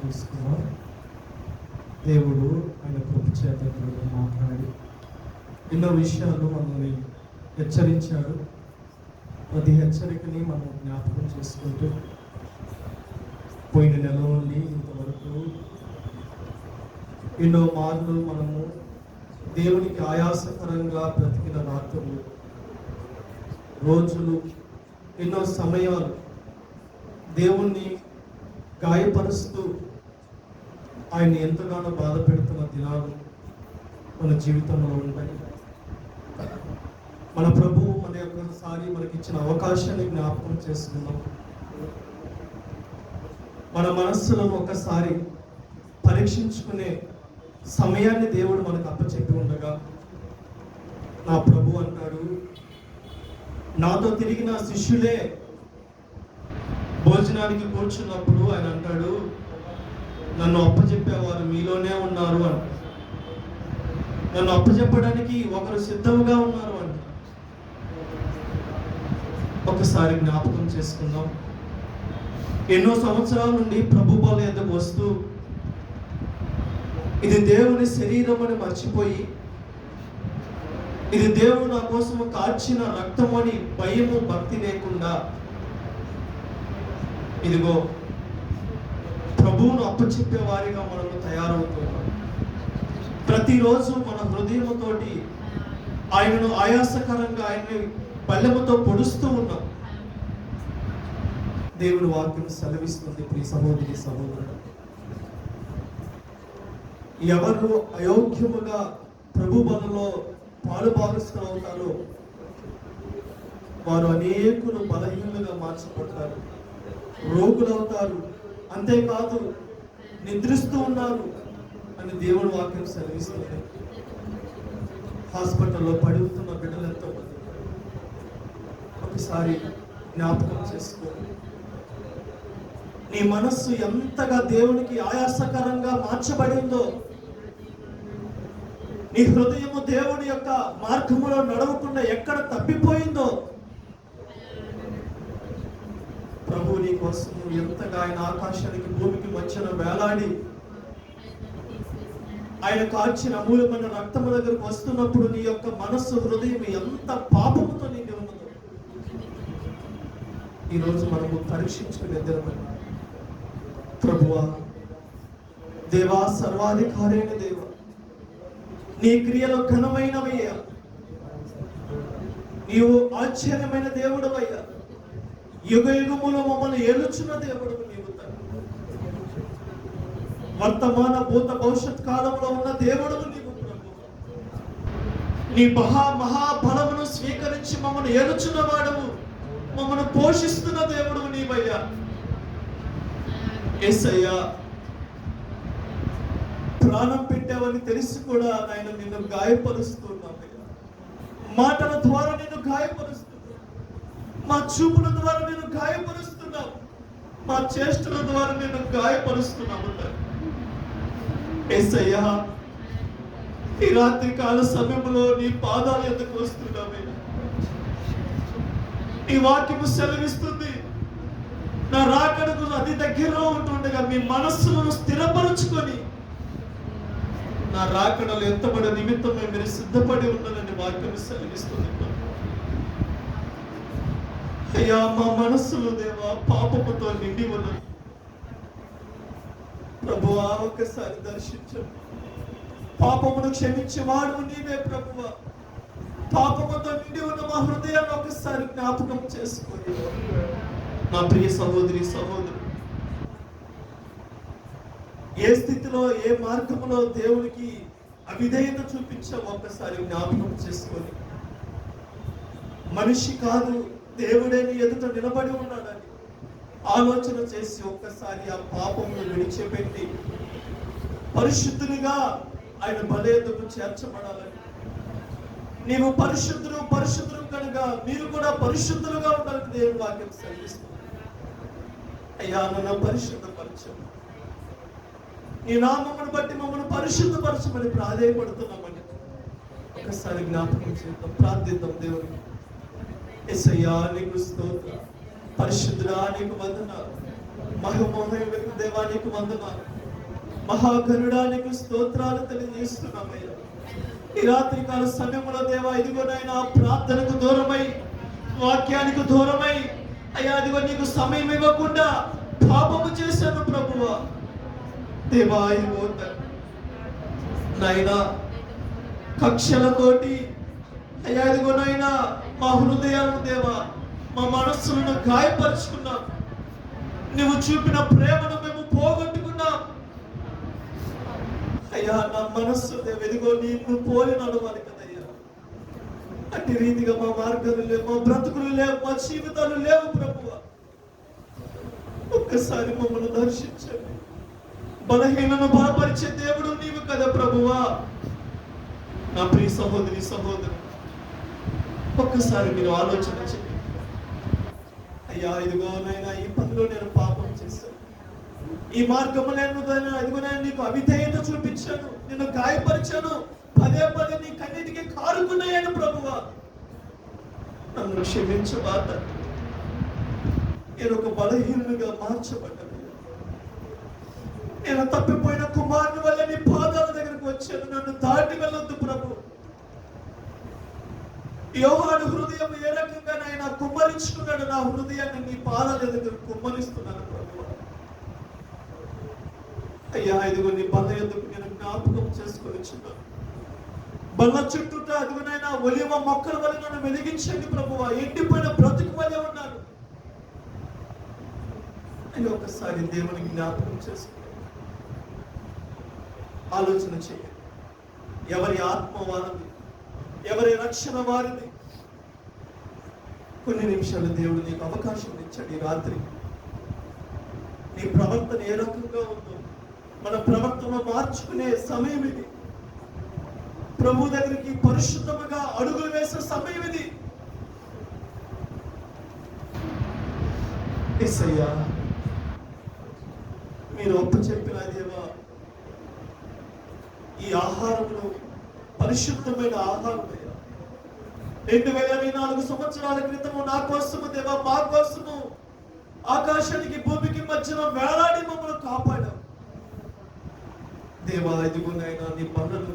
తీసుకున్నాం. దేవుడు ఆయన కృప చేత మాట్లాడి ఎన్నో విషయాలు మనల్ని హెచ్చరించాడు. ప్రతి హెచ్చరికని మనం జ్ఞాపకం చేసుకుంటూ పోయిన నెల నుండి ఇంతవరకు ఎన్నో మార్లు మనము దేవునికి ఆయాసకరంగా బ్రతికిన రాత్రులు, రోజులు, ఎన్నో సమయాలు దేవుణ్ణి గాయపరుస్తూ ఆయన ఎంతగానో బాధ పెడుతున్న దినాలు మన జీవితంలో ఉంటాయి. మన ప్రభువు మన యొక్కసారి మనకిచ్చిన అవకాశాన్ని జ్ఞాపకం చేసుకున్నాం. మన మనస్సులను ఒకసారి పరీక్షించుకునే సమయాన్ని దేవుడు మనకు అప్పచెప్పి ఉండగా నా ప్రభు అంటాడు, నాతో తిరిగిన శిష్యులే భోజనానికి కూర్చున్నప్పుడు ఆయన అంటాడు, నన్ను అప్పచెప్పేవారు మీలోనే ఉన్నారు అంట. నన్ను అప్పచెప్పడానికి ఒకరు సిద్ధంగా ఉన్నారు అంట. ఒకసారి జ్ఞాపకం చేసుకుందాం. ఎన్నో సంవత్సరాల నుండి ప్రభు బల ఎద్దకు వస్తూ ఇది దేవుని శరీరం అని మర్చిపోయి, ఇది దేవుడు నా కోసం కార్చిన రక్తం అని భయము భక్తి లేకుండా ఇదిగో ప్రభువును అప్పచెప్పే వారిగా మనము తయారవుతున్నాం. ప్రతిరోజు మన హృదయముతోటి ఆయనను ఆయాసకరంగా ఆయన్ని బల్లెముతో పొడుస్తూ ఉన్నాం. దేవుని వాక్యం సెలవిస్తుంది. ప్రియ సహోదరి సహోదరుడు, ఎవరు అయోగ్యముగా ప్రభు బలలో పాలుభాగస్తులు అవుతారో వారు అనేకులు బలహీనులుగా మార్చబడతారు, రోగులవుతారు, అంతేకాదు నిద్రిస్తూ ఉన్నారు అని దేవుని వాక్యం సెలవిస్తుంది. హాస్పిటల్లో పడుతున్న బిడ్డలు ఎంతో మంది. ఒకసారి జ్ఞాపకం చేసుకో, నీ మనస్సు ఎంతగా దేవునికి ఆయాసకరంగా మార్చబడిందో, నీ హృదయము దేవుని యొక్క మార్గములో నడవకుండా ఎక్కడ తప్పిపోయిందో, ప్రభు నీ కోసం ఎంతగా ఆయన ఆకాశానికి భూమికి మధ్యన వేలాడి ఆయన కార్చిన అమూల్యమైన రక్తము దగ్గరకు వస్తున్నప్పుడు నీ యొక్క మనస్సు హృదయం ఎంత పాపముతో నిండి ఉన్నదో ఈరోజు మనము పరీక్షించుకునేద్దరమని. ప్రభువా, దేవా, సర్వాధికారైన దేవ, నీ క్రియలు ఘనమైనవయ్యా, నీవు ఆశ్చర్యమైన దేవుడవయ్యా, యుగ యుగములో మమ్మల్ని ఏలుచున్న దేవుడు నీవు. వర్తమాన భూత భవిష్యత్ కాలంలో ఉన్న దేవుడు నీవు ప్రభు. నీ మహాబలమును స్వీకరించి మమ్మల్ని ఏలుచున్న వాడవు, మమ్మల్ని పోషిస్తున్న దేవుడు నీవయ్యా. యేసయ్యా, ప్రాణం పెట్టావని తెలిసి కూడా ఆయన నిన్ను గాయపరుస్తున్నావయ్యా. మాటల ద్వారా నిన్ను గాయపరుస్తున్నావు, మా చూపుల ద్వారా నిన్ను గాయపరుస్తున్నావు, మా చేష్టల ద్వారా నిన్ను గాయపరుస్తున్నావు. యేసయ్యా, ఈ రాత్రి కాల సమయంలో నీ పాదాల ఎద్దకు వస్తున్నావయ్యా. నీ వాక్యము సెలవిస్తుంది, నా రాకడకు అతి దగ్గరలో ఉంటుండగా మీ మనస్సులను స్థిరపరుచుకొని నా రాకడలు ఎంతబడి నిమిత్తమే మీరు సిద్ధపడి ఉన్నారని వాక్యం సెలవిస్తుంది. అయ్యా, మా మనస్సులు దేవా పాపముతో నిండి ఉన్నది. ప్రభువా, ఒక్కసారి దర్శించండి. పాపమును క్షమించేవాడు నీవే ప్రభువా. పాపముతో నిండి ఉన్న మా హృదయాన్ని ఒకసారి జ్ఞాపకం చేసుకొని నా ప్రియ సహోదరి సహోదరు, ఏ స్థితిలో ఏ మార్గంలో దేవునికి అవిధేయత చూపించావు ఒక్కసారి జ్ఞాపకం చేసుకొని, మనిషి కాదు దేవుడే నీ ఎదుట నిలబడి ఉన్నాడని ఆలోచన చేసి ఒక్కసారి ఆ పాపమును విడిచిపెట్టి పరిశుద్ధునిగా ఆయన బలేదుకు చేర్చబడాలని. నీవు పరిశుద్ధులు కనుక మీరు కూడా పరిశుద్ధులుగా ఉండాలని దేవుని వాక్యం సెలవిస్తుంది. అయ్యా, నన్ను పరిశుద్ధపరచు, నీ నామమును బట్టి మమ్మల్ని పరిశుద్ధపరచమని ప్రాధేయపడుతున్నామని ఒకసారి జ్ఞాపకం చేద్దాం, ప్రార్థిద్దాం దేవునికి. యేసయ్యా, నీకు స్తోత్రం. పరిశుద్ధుడా, నీకు వందనాలు. మహిమోహమైన దేవా, నీకు వందనాలు. మహాగరుడానికి స్తోత్రాలు తెలియజేస్తున్నామయ్యా. ఈ రాత్రికాల సమయంలో దేవా, ఇదిగోనైనా ప్రార్థనకు దూరమై, వాక్యానికి దూరమై అయ్యా, అదిగో నీకు సమయం ఇవ్వకుండా పాపము చేశాను ప్రభువా. దేవా, ఇదిగో నాయనా కక్షలతోటి అయ్యా, ఇదిగోనైనా మా హృదయాలను దేవా, మా మనస్సులను గాయపరుచుకున్నాం. నువ్వు చూపిన ప్రేమను మేము పోగొట్టుకున్నాం అయ్యా. నా మనస్సు ఎదిగో నిన్ను పోలి నడవాలి కదయ్యా. అట్టి రీతిగా మా మార్గాలు లేవు, మా బ్రతుకులు లేవు, మా జీవితాలు లేవు ప్రభువా. ఒక్కసారి మమ్మల్ని దర్శించండి. బలహీనను బలపరిచే దేవుడు నీవు కదా ప్రభువా. నా ప్రియ సహోదరి సహోదరు, ఒక్కసారి మీరు ఆలోచన చేయండి. అయ్యా, ఇదిగో నైనా ఈ పనిలో నేను పాపం చేశాను, ఈ మార్గంలో ఇదిగోనైనా నీకు అవిధేయత చూపించాను, నిన్ను గాయపరిచాను, పదే పదే నీ కన్నిటికి కారుకున్నాయను ప్రభువా. నన్ను క్షమించవా తండ్రి. నేను ఒక బలహీనునిగా మార్చబడ్డాను. నేను తప్పిపోయిన కుమారుని వల్ల నీ పాదాల దగ్గరకు వచ్చాను. నన్ను దాటి వెళ్ళొద్దు ప్రభు. యోహాను హృదయం ఏ రకంగా నాయన కుమ్మరించుకున్నాడు, నా హృదయాన్ని నీ పాదాల దగ్గర కుమ్మరిస్తున్నాను ప్రభు. అయ్యా, ఇదిగో నీ బల్ల ఎందుకు నేను జ్ఞాపకం చేసుకొని వచ్చున్నాను. బల్ల చుట్టూట అదిగోనైనా ఒలివ మొక్కల వల్ల నన్ను వెలిగించండి ప్రభువా. ఎండిపోయిన బ్రతుకు వల్లే ఉన్నాను అని ఒకసారి దేవునికి జ్ఞాపకం చేసుకున్నాను. ఆలోచన చేయండి. ఎవరి ఆత్మ వారిది, ఎవరి రక్షణ వారిది. కొన్ని నిమిషాలు దేవుడు నీకు అవకాశం ఇచ్చాడు ఈ రాత్రి. నీ ప్రవర్తన ఏ రకంగా ఉందో మన ప్రవర్తన మార్చుకునే సమయం ఇది. ప్రభు దగ్గరికి పరిశుద్ధముగా అడుగులు వేసే సమయం ఇది. యేసయ్యా, మీరు ఒప్పు చెప్పిన దేవా, ఈ ఆహారమును పరిశుద్ధమైన ఆహారం 2024 సంవత్సరాల క్రితము నా కోసము దేవా, మా కోసము ఆకాశానికి భూమికి మధ్యన వేలాడి మమ్మల్ని కాపాడావు దేవా. ఇదిగోనైనా నీ పనులు,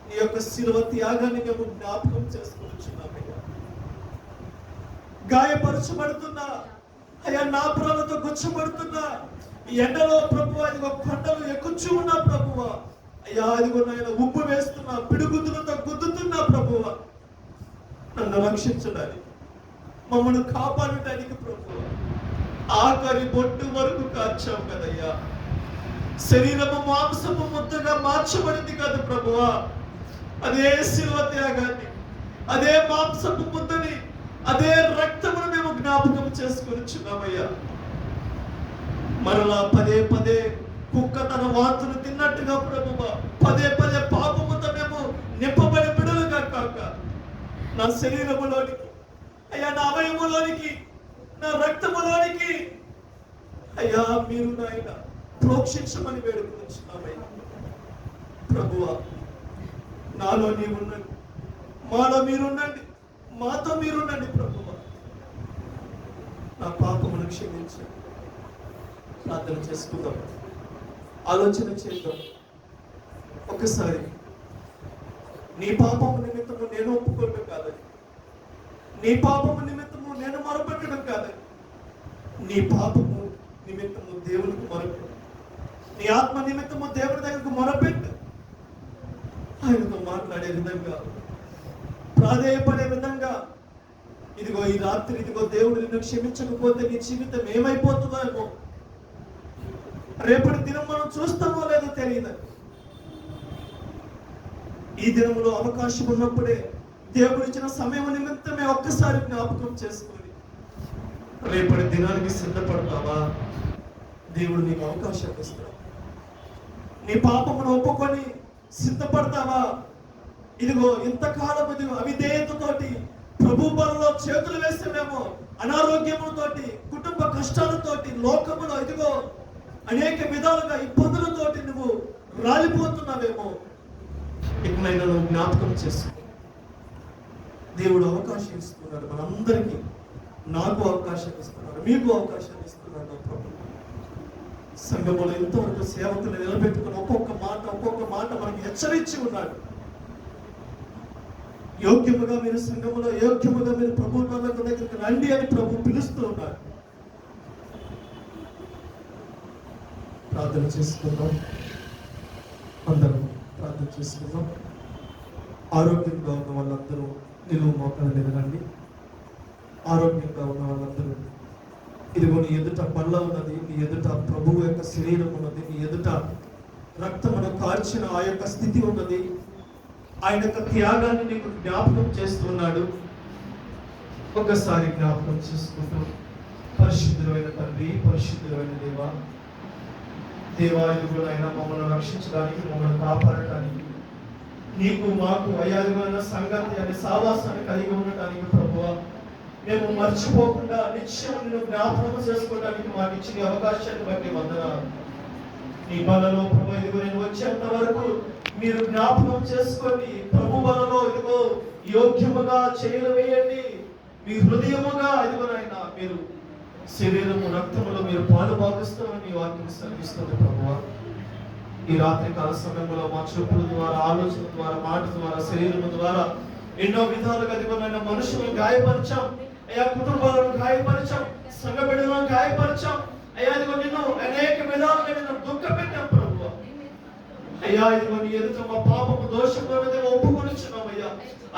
నీ యొక్క శిలువ త్యాగాన్ని మేము జ్ఞాపకం చేసుకొచ్చున్నామయ్యా. గాయపరచబడుతున్నా అయ్యా, నా ప్రాణంతో గుచ్చబడుతున్నా ఎండలో ప్రభు, అదిగో కొండలు ఎక్కుచూ ఉన్నా ప్రభువ అయ్యా, అదిగోనైనా ఉప్పు వేస్తున్నా, పిడుగుతులతో గుద్దుతున్నా ప్రభువ. నన్ను రక్షించడానికి, మమ్మల్ని కాపాడటానికి ప్రభువ ఆఖరి బొట్టు వరకు కార్చావు కదయ్యా. శరీరము మాంసము ముద్దగా మార్చబడింది కాదు ప్రభువా. అదే శిలువ త్యాగాన్ని, అదే మాంసపు ముద్దని, అదే రక్తమును మేము జ్ఞాపకం చేసుకొనిచున్నామయ్యా. మరలా పదే పదే కుక్క తన వాతులు తిన్నట్టుగా ప్రభువా, పదే పదే పాపముతో మేము నింపబడి బిడలుగా కాక నా శరీరములోనికి అయ్యా, నా అవయములోనికి, నా రక్తములోనికి అయ్యా మీరు నాయన ప్రోక్షించమని వేడుకొనిచున్నామయ్యా. ప్రభువా, నాలో నీవుండండి, మాలో మీరుండండి, మాతో మీరుండండి ప్రభువా. నా పాపమును క్షమించండి. ప్రార్థన చేసుకుందాం, ఆలోచన చేద్దాం. ఒకసారి నీ పాపము నిమిత్తము నేను ఒప్పుకోవడం కాదని, నీ పాపము నిమిత్తము నేను మొరపెట్టడం కాదని, నీ పాపము నిమిత్తము దేవునికి మొరపెట్టు, నీ ఆత్మ నిమిత్తము దేవుని దగ్గరకు మొరపెట్టు. ఆయనతో మాట్లాడే విధంగా, ప్రాధేయపడే విధంగా. ఇదిగో ఈ రాత్రి, ఇదిగో దేవుడు నిన్ను క్షమించకపోతే నీ జీవితం ఏమైపోతుందో ఏమో, రేపటి దినం మనం చూస్తామో లేదో తెలియదు. ఈ దినంలో అవకాశం ఉన్నప్పుడే దేవుడు ఇచ్చిన సమయం నిమిత్తమే ఒక్కసారి జ్ఞాపకం చేసుకొని రేపటి దినానికి సిద్ధపడతావా? దేవుడు నీకు అవకాశం ఇస్తాడు. నీ పాపమును ఒప్పుకొని సిద్ధపడతావా? ఇదిగో ఇంతకాలం ఇదిగో అవిధేయతతోటి ప్రభు బలలో చేతులు వేస్తామేమో, అనారోగ్యములతోటి, కుటుంబ కష్టాలతోటి, లోకములో ఇదిగో అనేక విధాలుగా ఇబ్బందులతోటి నువ్వు రాలిపోతున్నావేమో. ఇకనైనా నువ్వు జ్ఞాపకం చేసుకో. దేవుడు అవకాశం ఇస్తున్నాడు మనందరికీ. నాకు అవకాశం ఇస్తున్నాడు, మీకు అవకాశం ఇస్తున్నాడు ప్రభు. సంఘములో ఇంతవరకు సేవకులు నిలబెట్టుకుని ఒక్కొక్క మాట మనకి హెచ్చరించి ఉన్నాడు. యోగ్యముగా మీరు సంఘములో, యోగ్యముగా మీరు ప్రభు దగ్గరికి రండి అని ప్రభు పిలుస్తూ ఉన్నాడు. ప్రార్థన చేసుకుందాం, అందరం ప్రార్థన చేసుకుందాం. ఆరోగ్యంగా ఉన్న వాళ్ళందరూ నిలువు మోకాళ్ళ మీద రండి. ఆరోగ్యంగా ఉన్న వాళ్ళందరూ, ఇదిగో నీ ఎదుట పళ్ళ ఉన్నది, నీ ఎదుట ప్రభువు యొక్క శరీరం ఉన్నది, నీ ఎదుట రక్తమును కార్చిన ఆ యొక్క స్థితి ఉన్నది. ఆయన యొక్క త్యాగాన్ని నీకు జ్ఞాపకం చేస్తున్నాడు. ఒక్కసారి జ్ఞాపకం చేసుకుంటూ, పరిశుద్ధులైన తండ్రి, పరిశుద్ధులైన దేవా, ఇదిగో ఆయన మమ్మల్ని రక్షించడానికి, మమ్మల్ని కాపాడటానికి, నీకు మాకు అయాదిమైన సంగతి అనే సావాసాన్ని కలిగి ఉండటానికి ప్రభువా, మేము మర్చిపోకుండా నిత్యం నిన్ను జ్ఞాపకం చేసుకోవడానికి మాకు ఇచ్చిన అవకాశాన్ని బట్టి వందనాలు. నీ బలలో ప్రభు, ఇదిగో నేను వచ్చేంత వరకు మీరు జ్ఞాపకం చేసుకొని ప్రభు బలలో ఇదిగో యోగ్యముగా చేయలు వేయండి. మీ హృదయముగా ఇదిగోనైనా మీరు శరీరము రక్తములో మీరు పాలు భాగిస్తామని మీ వాక్యం సెలవిస్తుంది ప్రభువా. ఈ రాత్రి కాల సమయంలో మా చూపుల ద్వారా, ఆలోచన ద్వారా, మాట ద్వారా, శరీరము ద్వారా ఎన్నో విధాలుగా ఇదిగోనైనా మనుషులను గాయపరిచాం అయ్యా, కుటుంబాలను గాయపరిచాం, సంఘ బిడ్డలను గాయపరిచాం అయ్యా. ఇదిగో నిన్ను అనేక విధాలుగా నిన్ను దుఃఖ పెట్టాం ప్రభువా. అయ్యా, ఇదిగో నీ ఎదుట మా పాపము దోషములను ఒప్పుకొనిచున్నాం అయ్యా.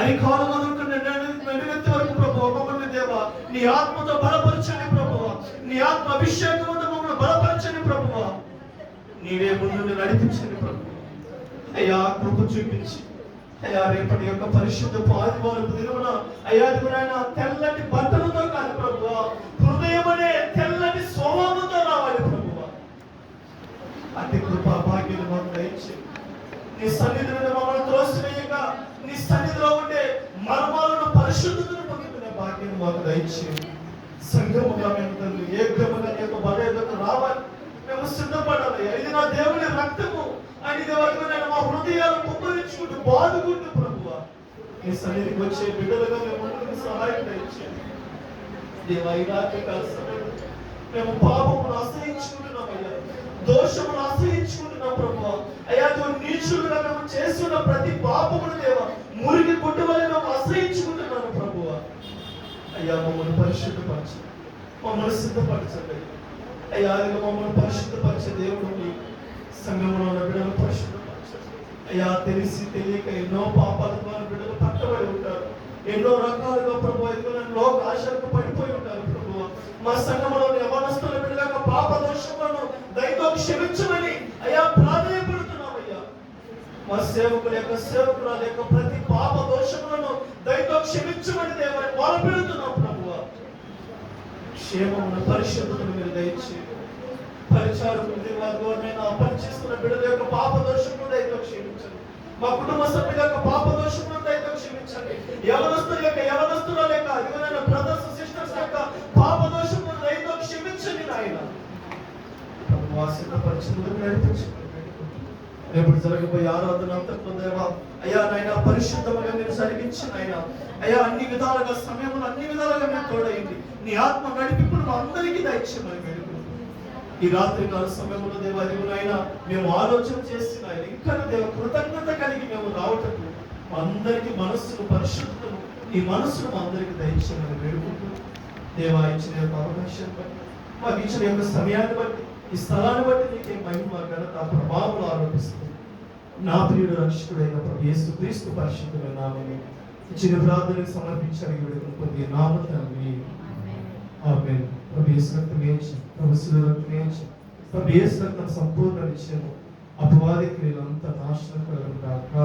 అరికాల వరకు నడివెత్తి వరకు ప్రభువా మమ్మల్ని దేవా నీ ఆత్మతో బలపరచని ప్రభువా, నీ ఆత్మ అభిషేకముతో మమ్మల్ని బలపరచని ప్రభువా, నీవే ముందు నడిపించని ప్రభువా. అయ్యా, కృప చూపించి అయ్యా రేపటి యొక్క పరిశుద్ధ ఆదివారపు దినమున అయ్యా ఇదిగోనైనా తెల్లటి బట్టలతో కాదు ప్రభువా, హృదయం అనే తెల్లటి స్వభావంతో రావాలి ప్రభువా. అతి కృపా భాగ్యం మాకు దయచేయండి. నీ సన్నిధిని మమ్మల్ని త్రోసివేయక నీ సన్నిధిలో ఉండే మర్మాలను, పరిశుద్ధతను పొందుకునే భాగ్యం మాకు దయచేయండి. సంఘముగా మేము తండ్రి ఏకముగా నీ యొక్క బలయకు రావాలి, మేము సిద్ధపడాలి. ఇది నా దేవుని రక్తము అని నేను మా హృదయాలు కుమ్మరించుకుంటూ బాదుకుంటూ ప్రభువా నీ సన్నిధికి వచ్చే బిడ్డలుగా మేము ముందుకు సహాయం దయచేయండి. దేవా, ఈ రాత్రి కాల సమయంలో మేము పాపమును ఆశ్రయించుకుంటున్నాం అయ్యా, దోషమును ఆశ్రయించుకుంటున్నాం ప్రభువా. అయ్యా, నీచులుగా మేము చేస్తున్న ప్రతి పాపమును దేవా మురికి గుడ్డ వల్ల మేము ఆశ్రయించుకుంటున్నాను ప్రభువా. అయ్యా, మమ్మల్ని పరిశుద్ధపరచండి, మమ్మల్ని సిద్ధపరచండి అయ్యా. మమ్మల్ని పరిశుద్ధపరిచే దేవుడు సంఘంలో ఉన్న బిడ్డలు పరిశుద్ధపరచండి అయ్యా. తెలిసి తెలియక ఎన్నో పాపాల ద్వారా బిడ్డలు పట్టబడి ఉంటారు, ఎన్నో రకాలుగా ప్రభు ఇదిగో లోక ఆశలకు పడిపోయి ఉంటారు ప్రభువా. మా సంఘంలో యవనస్తుల బిడ్డల పాప దోషములను దయతో క్షమించమని అయ్యా ప్రాధాన్యపడుతున్నాం అయ్యా. మా సేవకుల యొక్క సేవకురాల యొక్క ప్రతి పాప దోషములను దయతో క్షమించమని దేవని మొరపెడుతున్నాం ప్రభువా. క్షేమమును, పరిశుద్ధతను మీరు దయచేయండి. పరిచారకులు దేవాన్ని అపరిచిస్తున్న బిడ్డల యొక్క పాప దోషములను దయతో క్షమించండి. మా కుటుంబ సభ్యుల యొక్క పాప దోషములను దయతో క్షమించండి. యవనస్తుల యొక్క, యవనస్తుల యొక్క, ఇదిగోనైనా బ్రదర్స్ సిస్టర్స్ యొక్క పాప దోషములను దయతో క్షమించండి నాయన. సిద్ధపరిచినందుకు నడిపించండి. రేపు జరగబోయే ఆరాధన అంతట్లో దేవా అయ్యా నాయన పరిశుద్ధంగా మీరు జరిగించిన ఆయన అయ్యా అన్ని విధాలుగా సమయంలో అన్ని విధాలుగా మేము తోడైంది. నీ ఆత్మ నడిపింపును మా అందరికీ దయచేయమని వేడుకుంటున్నాం. ఈ రాత్రి కాల సమయంలో దేవా దేవునైనా మేము ఆలోచన చేసిన ఆయన ఇంకా దేవ కృతజ్ఞత కలిగి మేము రావటం మా అందరికీ మనస్సును పరిశుద్ధము ఈ మనస్సును మా అందరికీ దయచేయమని వేడుకుంటున్నాం. దేవా ఇచ్చిన యొక్క అవకాశం బట్టి, మాకు ఇచ్చిన యొక్క సమయాన్ని బట్టి, ఈ స్థలాన్ని బట్టి నీకే మహిమ, ఘనత, ప్రభావం ఆరోపిస్తుంది. నా ప్రియుడు రక్షకుడైన యేసుక్రీస్తు పరిశుద్ధమైన నామమున ఇచ్చిన ప్రార్థనకు సమర్పించడానికి వేడుకుంటుంది నామ తండ్రి, ఆమేన్. ప్రభు యేసు రక్తమే, ప్రభు శిలువ రక్తమే, ప్రభు యేసు రక్తం సంపూర్ణ నిత్యము అపవాది క్రియలంతా నాశనం కలుగును గాక.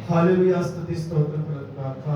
హల్లెలూయా, స్తుతి స్తోత్రం కలుగును గాక.